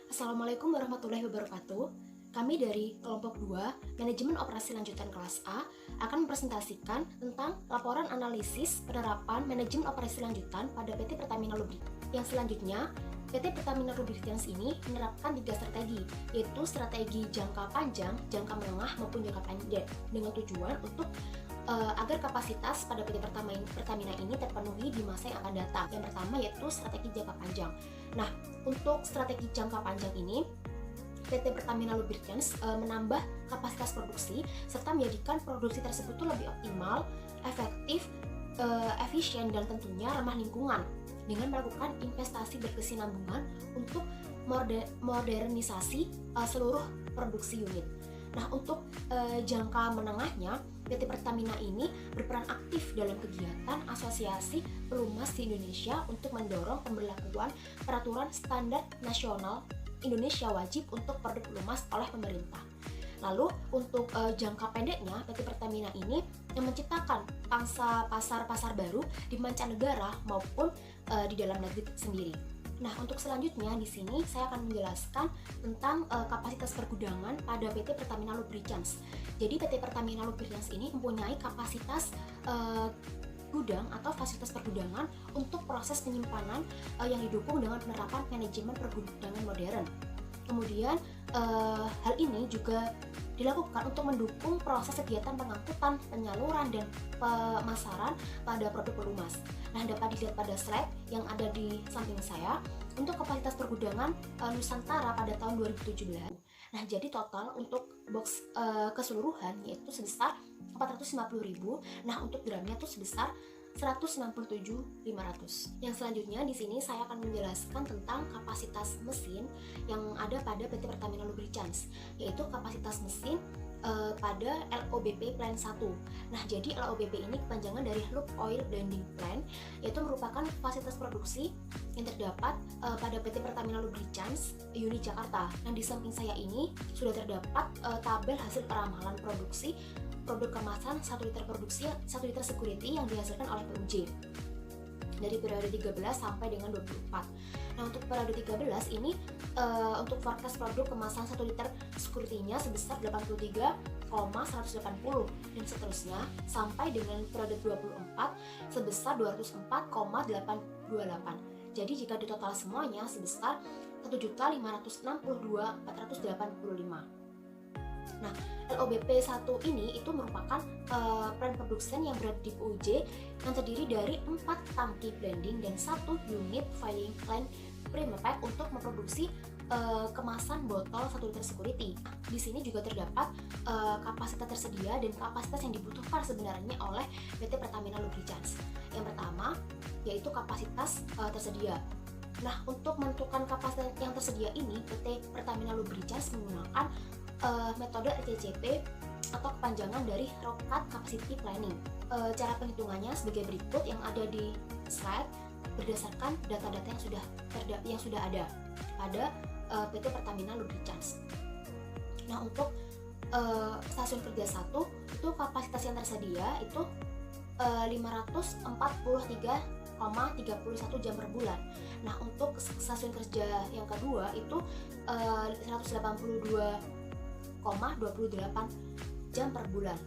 Assalamualaikum warahmatullahi wabarakatuh. Kami dari kelompok 2, Manajemen Operasi Lanjutan kelas A, akan mempresentasikan tentang laporan analisis penerapan manajemen operasi lanjutan pada PT Pertamina Lubricants. Yang selanjutnya, PT Pertamina Lubricants ini menerapkan 3 strategi, yaitu strategi jangka panjang, jangka menengah, maupun jangka pendek, dengan tujuan untuk agar kapasitas pada PT Pertamina ini terpenuhi di masa yang akan datang. Yang pertama yaitu strategi jangka panjang. Nah, untuk strategi jangka panjang ini, PT Pertamina Lubricants menambah kapasitas produksi serta menjadikan produksi tersebut lebih optimal, efektif, efisien, dan tentunya ramah lingkungan dengan melakukan investasi berkesinambungan untuk modernisasi seluruh produksi unit. Nah, untuk jangka menengahnya, PT Pertamina ini berperan aktif dalam kegiatan asosiasi pelumas di Indonesia untuk mendorong pemberlakuan peraturan standar nasional Indonesia wajib untuk produk pelumas oleh pemerintah. Lalu untuk jangka pendeknya, PT Pertamina ini yang menciptakan pangsa pasar baru di mancanegara maupun di dalam negeri sendiri. Nah, untuk selanjutnya di sini saya akan menjelaskan tentang kapasitas pergudangan pada PT Pertamina Lubricants. Jadi PT Pertamina Lubricants ini mempunyai kapasitas gudang atau fasilitas pergudangan untuk proses penyimpanan yang didukung dengan penerapan manajemen pergudangan modern. Kemudian hal ini juga dilakukan untuk mendukung proses kegiatan pengangkutan, penyaluran, dan pemasaran pada produk pelumas. Nah, dapat dilihat pada slide yang ada di samping saya untuk kapasitas pergudangan Nusantara pada tahun 2017. Nah, jadi total untuk box keseluruhan yaitu sebesar 450.000. Nah, untuk gramnya itu sebesar 167.500. Yang selanjutnya di sini saya akan menjelaskan tentang kapasitas mesin yang ada pada PT Pertamina Lubricants, yaitu kapasitas mesin pada LOBP Plant 1. Nah, jadi LOBP ini kepanjangan dari Lube Oil Blending Plant, yaitu merupakan fasilitas produksi yang terdapat pada PT Pertamina Lubricants unit Jakarta. Nah, di samping saya ini sudah terdapat tabel hasil peramalan produksi produk kemasan 1 liter produksi 1 liter security yang dihasilkan oleh PUJ dari periode 13 sampai dengan 24. Nah, untuk periode 13 ini untuk forecast produk kemasan 1 liter security-nya sebesar 83,180 dan seterusnya sampai dengan periode 24 sebesar 204,828. Jadi jika ditotal semuanya sebesar 1.562.485. Nah, LOBP 1 ini itu merupakan plant production yang berada di PUJ yang terdiri dari 4 tangki blending dan 1 unit filling plant Primopack untuk memproduksi kemasan botol 1 liter security. Di sini juga terdapat kapasitas tersedia dan kapasitas yang dibutuhkan sebenarnya oleh PT Pertamina Lubricants. Yang pertama yaitu kapasitas tersedia. Nah, untuk menentukan kapasitas yang tersedia ini, PT Pertamina Lubricants menggunakan metode RCCP atau kepanjangan dari Rokat Capacity Planning. Cara penghitungannya sebagai berikut yang ada di slide berdasarkan data-data yang sudah ada pada PT Pertamina Lubricants. Nah, untuk stasiun kerja 1 itu kapasitas yang tersedia itu 543,31 jam per bulan. Nah, untuk stasiun kerja yang kedua itu 182,28 jam per bulan.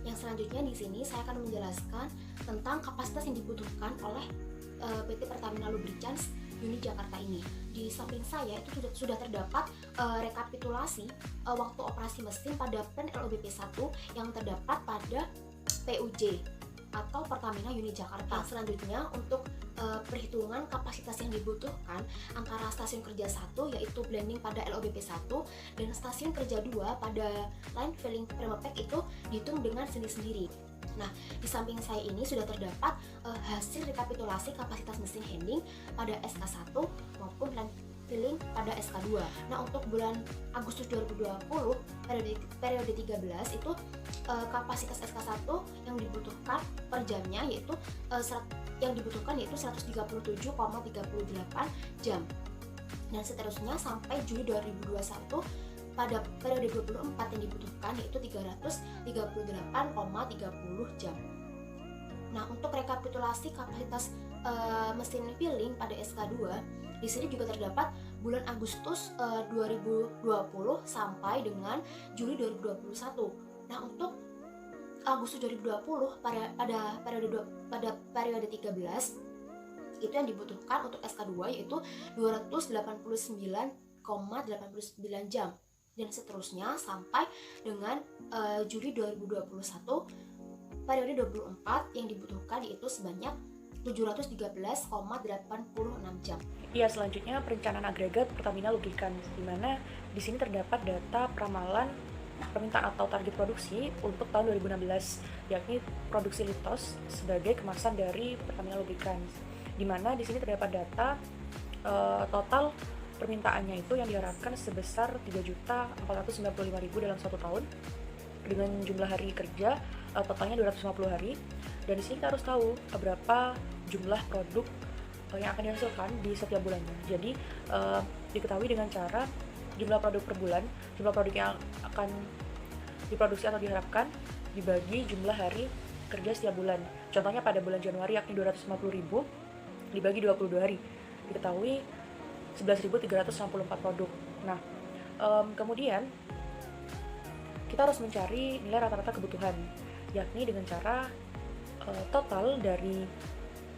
Yang selanjutnya di sini saya akan menjelaskan tentang kapasitas yang dibutuhkan oleh PT Pertamina Lubricants unit Jakarta ini. Di samping saya itu sudah terdapat rekapitulasi waktu operasi mesin pada plant LOBP 1 yang terdapat pada PUJ atau Pertamina unit Jakarta. Selanjutnya untuk perhitungan kapasitas yang dibutuhkan antara stasiun kerja 1 yaitu blending pada LOBP 1 dan stasiun kerja 2 pada line filling Primopack itu dihitung dengan sendiri-sendiri. Nah, di samping saya ini sudah terdapat hasil rekapitulasi kapasitas mesin handling pada SK1 maupun line filling pada SK2. Nah, untuk bulan Agustus 2020 periode 13 itu kapasitas SK1 yang dibutuhkan per jamnya yaitu 137,38 jam. Dan seterusnya sampai Juli 2021 pada periode 24 yang dibutuhkan yaitu 338,30 jam. Nah, untuk rekapitulasi kapasitas mesin filling pada SK2, di sini juga terdapat bulan Agustus 2020 sampai dengan Juli 2021. Nah, untuk Agustus 2020 pada periode 13 itu yang dibutuhkan untuk SK2 yaitu 289,89 jam, dan seterusnya sampai dengan Juli 2021 periode 24 yang dibutuhkan yaitu sebanyak 713,86 jam. Iya, selanjutnya perencanaan agregat Pertamina Lubricants, di mana di sini terdapat data peramalan permintaan atau target produksi untuk tahun 2016, yakni produksi litos sebagai kemasan dari Pertamina Lubricants, di mana di sini terdapat data total permintaannya itu yang diharapkan sebesar 3.495.000 dalam 1 tahun dengan jumlah hari kerja totalnya 250 hari. Dan di sini kita harus tahu berapa jumlah produk yang akan dihasilkan di setiap bulannya. Jadi diketahui dengan cara jumlah produk per bulan, jumlah produk yang akan diproduksi atau diharapkan dibagi jumlah hari kerja setiap bulan. Contohnya pada bulan Januari yakni 250.000 dibagi 22 hari, diketahui 11.364 produk. Nah, kemudian kita harus mencari nilai rata-rata kebutuhan, yakni dengan cara total dari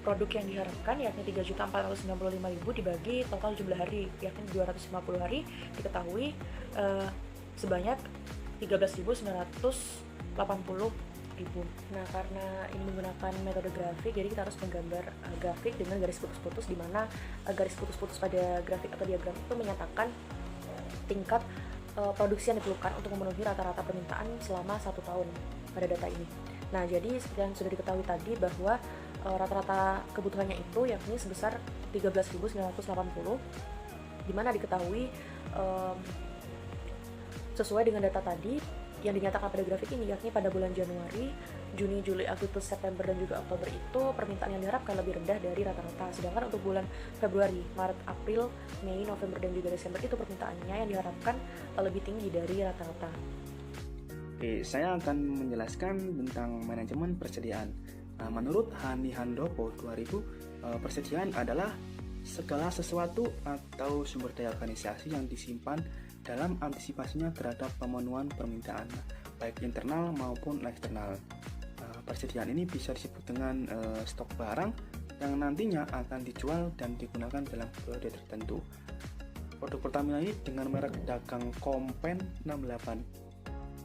produk yang diharapkan yakni 3.495.000 dibagi total jumlah hari yakni 250 hari, diketahui sebanyak 13.980.000. Nah, karena ini menggunakan metode grafik, jadi kita harus menggambar grafik dengan garis putus-putus, di mana garis putus-putus pada grafik atau diagram itu menyatakan tingkat produksi yang diperlukan untuk memenuhi rata-rata permintaan selama 1 tahun pada data ini. Nah, jadi seperti yang sudah diketahui tadi bahwa rata-rata kebutuhannya itu yakni sebesar 13.980, di mana diketahui sesuai dengan data tadi yang dinyatakan pada grafik ini, yakni pada bulan Januari, Juni, Juli, Agustus, September, dan juga Oktober itu permintaan yang diharapkan lebih rendah dari rata-rata. Sedangkan untuk bulan Februari, Maret, April, Mei, November, dan juga Desember itu permintaannya yang diharapkan lebih tinggi dari rata-rata. Oke, saya akan menjelaskan tentang manajemen persediaan. Nah, menurut Hani Handoko 2000, persediaan adalah segala sesuatu atau sumber daya organisasi yang disimpan dalam antisipasinya terhadap pemenuhan permintaan, baik internal maupun eksternal. Persediaan ini bisa disebut dengan stok barang yang nantinya akan dijual dan digunakan dalam periode tertentu. Produk Pertamina ini dengan merek dagang Kompen 68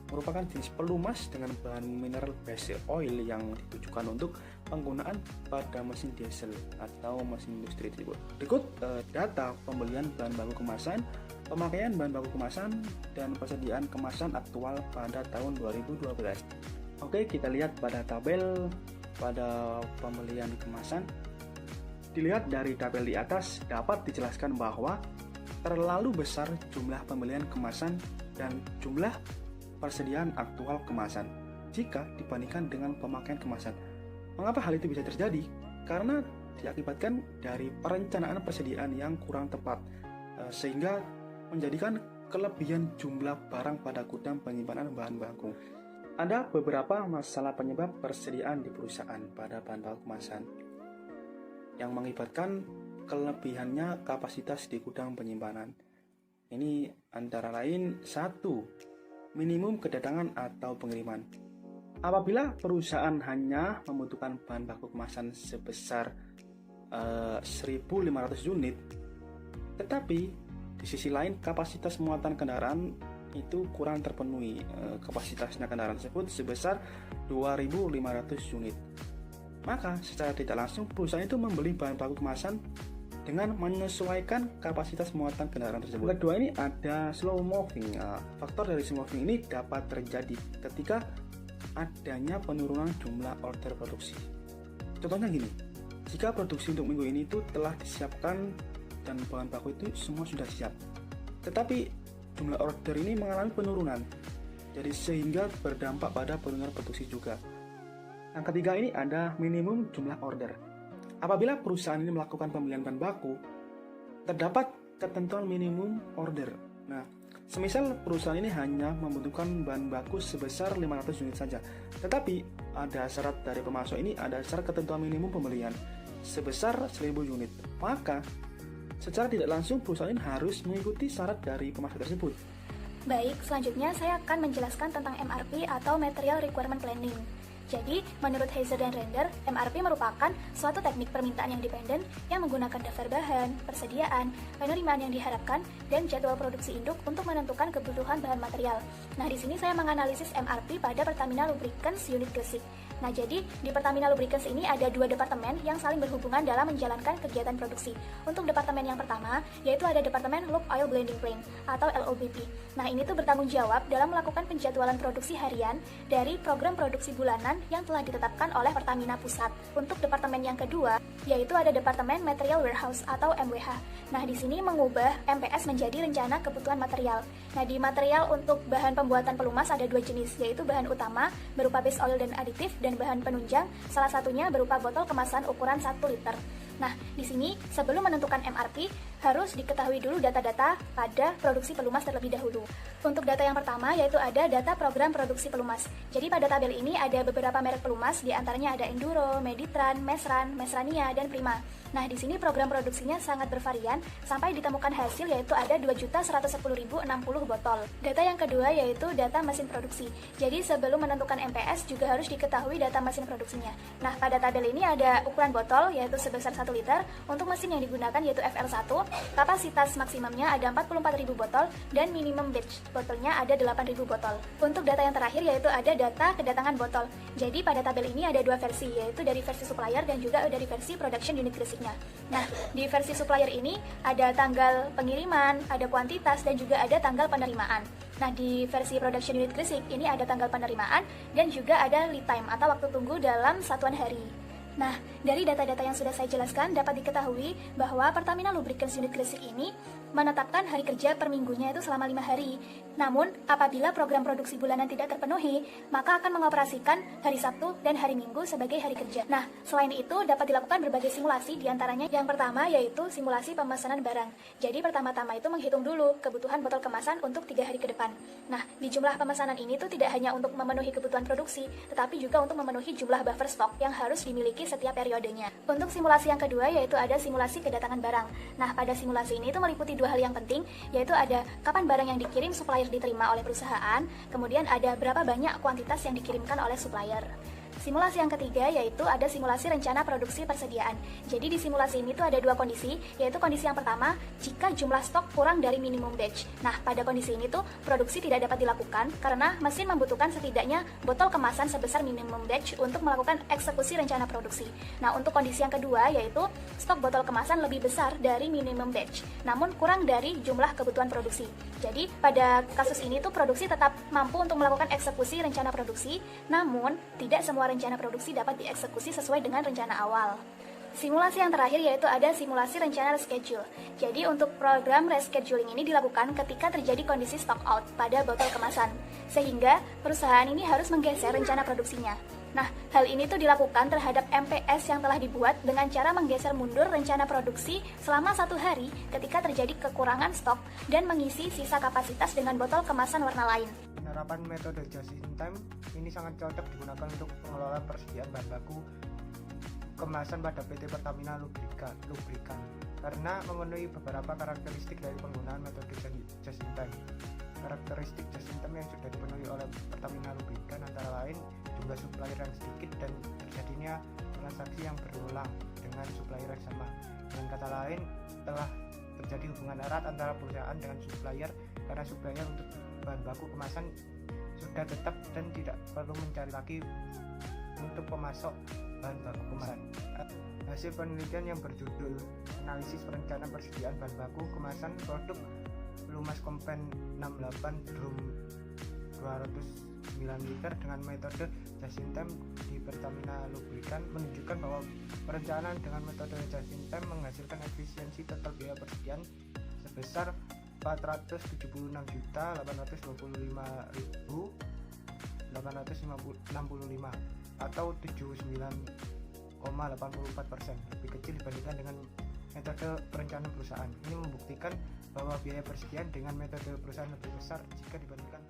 merupakan jenis pelumas dengan bahan mineral base oil yang ditujukan untuk penggunaan pada mesin diesel atau mesin industri tersebut. Berikut data pembelian bahan baku kemasan, pemakaian bahan baku kemasan, dan persediaan kemasan aktual pada tahun 2012. Oke, kita lihat pada tabel pada pembelian kemasan. Dilihat dari tabel di atas dapat dijelaskan bahwa terlalu besar jumlah pembelian kemasan dan jumlah persediaan aktual kemasan jika dibandingkan dengan pemakaian kemasan. Mengapa hal itu bisa terjadi? Karena diakibatkan dari perencanaan persediaan yang kurang tepat, sehingga menjadikan kelebihan jumlah barang pada gudang penyimpanan bahan baku. Ada beberapa masalah penyebab persediaan di perusahaan pada bahan baku kemasan yang mengakibatkan kelebihannya kapasitas di gudang penyimpanan. Ini antara lain: 1. Minimum kedatangan atau pengiriman. Apabila perusahaan hanya membutuhkan bahan baku kemasan sebesar 1.500 unit, tetapi di sisi lain kapasitas muatan kendaraan itu kurang terpenuhi. Kapasitasnya kendaraan tersebut sebesar 2.500 unit. Maka secara tidak langsung perusahaan itu membeli bahan baku kemasan dengan menyesuaikan kapasitas muatan kendaraan tersebut. Kedua, ini ada slow moving. Faktor dari slow moving ini dapat terjadi ketika adanya penurunan jumlah order produksi. Contohnya gini, jika produksi untuk minggu ini itu telah disiapkan dan bahan baku itu semua sudah siap, tetapi jumlah order ini mengalami penurunan, jadi sehingga berdampak pada penurunan produksi juga. Yang ketiga, ini ada minimum jumlah order. Apabila perusahaan ini melakukan pembelian bahan baku, terdapat ketentuan minimum order. Nah, semisal perusahaan ini hanya membutuhkan bahan baku sebesar 500 unit saja, tetapi ada syarat dari pemasok ini, ada syarat ketentuan minimum pembelian sebesar 1.000 unit. Maka, secara tidak langsung perusahaan harus mengikuti syarat dari pemasok tersebut. Baik, selanjutnya saya akan menjelaskan tentang MRP atau Material Requirement Planning. Jadi, menurut Heiser dan Render, MRP merupakan suatu teknik permintaan yang dependen yang menggunakan daftar bahan, persediaan, penerimaan yang diharapkan, dan jadwal produksi induk untuk menentukan kebutuhan bahan material. Nah, di sini saya menganalisis MRP pada Pertamina Lubricants unit Gresik. Nah, jadi di Pertamina Lubricants ini ada dua departemen yang saling berhubungan dalam menjalankan kegiatan produksi. Untuk departemen yang pertama, yaitu ada Departemen Lube Oil Blending Plan atau LOBP. Nah, ini tuh bertanggung jawab dalam melakukan penjadwalan produksi harian dari program produksi bulanan yang telah ditetapkan oleh Pertamina Pusat. Untuk departemen yang kedua, yaitu ada Departemen Material Warehouse atau MWH. Nah, di sini mengubah MPS menjadi rencana kebutuhan material. Nah, di material untuk bahan pembuatan pelumas ada dua jenis, yaitu bahan utama berupa base oil dan aditif, dan bahan penunjang, salah satunya berupa botol kemasan ukuran 1 liter. Nah, di sini sebelum menentukan MRP, harus diketahui dulu data-data pada produksi pelumas terlebih dahulu. Untuk data yang pertama, yaitu ada data program produksi pelumas. Jadi pada tabel ini ada beberapa merek pelumas, diantaranya ada Enduro, Meditran, Mesran, Mesrania, dan Prima. Nah, di sini program produksinya sangat bervarian, sampai ditemukan hasil yaitu ada 2.110.060 botol. Data yang kedua yaitu data mesin produksi. Jadi sebelum menentukan MPS juga harus diketahui data mesin produksinya. Nah, pada tabel ini ada ukuran botol yaitu sebesar 1 liter, untuk mesin yang digunakan yaitu FL1, kapasitas maksimumnya ada 44.000 botol, dan minimum batch botolnya ada 8.000 botol. Untuk data yang terakhir yaitu ada data kedatangan botol. Jadi pada tabel ini ada dua versi, yaitu dari versi supplier dan juga dari versi production unit Gresik. Nah, di versi supplier ini ada tanggal pengiriman, ada kuantitas, dan juga ada tanggal penerimaan. Nah, di versi production unit Gresik ini ada tanggal penerimaan dan juga ada lead time atau waktu tunggu dalam satuan hari. Nah, dari data-data yang sudah saya jelaskan dapat diketahui bahwa Pertamina Lubricants unit Gresik ini menetapkan hari kerja per minggunya itu selama 5 hari. Namun, apabila program produksi bulanan tidak terpenuhi, maka akan mengoperasikan hari Sabtu dan hari Minggu sebagai hari kerja. Nah, selain itu dapat dilakukan berbagai simulasi, diantaranya yang pertama yaitu simulasi pemesanan barang. Jadi pertama-tama itu menghitung dulu kebutuhan botol kemasan untuk 3 hari ke depan. Nah, di jumlah pemesanan ini tuh tidak hanya untuk memenuhi kebutuhan produksi, tetapi juga untuk memenuhi jumlah buffer stok yang harus dimiliki setiap periodenya. Untuk simulasi yang kedua yaitu ada simulasi kedatangan barang. Nah, pada simulasi ini itu meliputi dua hal yang penting, yaitu ada kapan barang yang dikirim supplier diterima oleh perusahaan, kemudian ada berapa banyak kuantitas yang dikirimkan oleh supplier. Simulasi yang ketiga yaitu ada simulasi rencana produksi persediaan. Jadi di simulasi ini tuh ada dua kondisi, yaitu kondisi yang pertama, jika jumlah stok kurang dari minimum batch. Nah, pada kondisi ini tuh produksi tidak dapat dilakukan karena mesin membutuhkan setidaknya botol kemasan sebesar minimum batch untuk melakukan eksekusi rencana produksi. Nah, untuk kondisi yang kedua yaitu stok botol kemasan lebih besar dari minimum batch, namun kurang dari jumlah kebutuhan produksi. Jadi pada kasus ini tuh produksi tetap mampu untuk melakukan eksekusi rencana produksi, namun tidak semua rencana produksi dapat dieksekusi sesuai dengan rencana awal. Simulasi yang terakhir yaitu ada simulasi rencana reschedule. Jadi untuk program rescheduling ini dilakukan ketika terjadi kondisi stock out pada botol kemasan, sehingga perusahaan ini harus menggeser rencana produksinya. Nah, hal ini tuh dilakukan terhadap MPS yang telah dibuat dengan cara menggeser mundur rencana produksi selama 1 hari ketika terjadi kekurangan stok dan mengisi sisa kapasitas dengan botol kemasan warna lain. Penerapan metode just in time ini sangat cocok digunakan untuk pengelolaan persediaan bahan baku kemasan pada PT Pertamina Lubrikan karena memenuhi beberapa karakteristik dari penggunaan metode just in time. Karakteristik just in time yang sudah dipenuhi oleh Pertamina Lubrikan antara lain jumlah supplier yang sedikit dan terjadinya transaksi yang berulang dengan supplier yang sama. Dengan kata lain, telah terjadi hubungan erat antara perusahaan dengan supplier karena supplier untuk bahan baku kemasan sudah tetap dan tidak perlu mencari lagi untuk pemasok bahan baku kemasan. Hasil penelitian yang berjudul Analisis Perencanaan Persediaan Bahan Baku Kemasan Produk Pelumas Kompen 68 Drum 209 liter dengan metode just in time di Pertamina Lubrikan menunjukkan bahwa perencanaan dengan metode just in time menghasilkan efisiensi total biaya persediaan sebesar 479.825.865 atau 79,84%, lebih kecil dibandingkan dengan metode perencanaan perusahaan. Ini membuktikan bahwa biaya persediaan dengan metode perusahaan lebih besar jika dibandingkan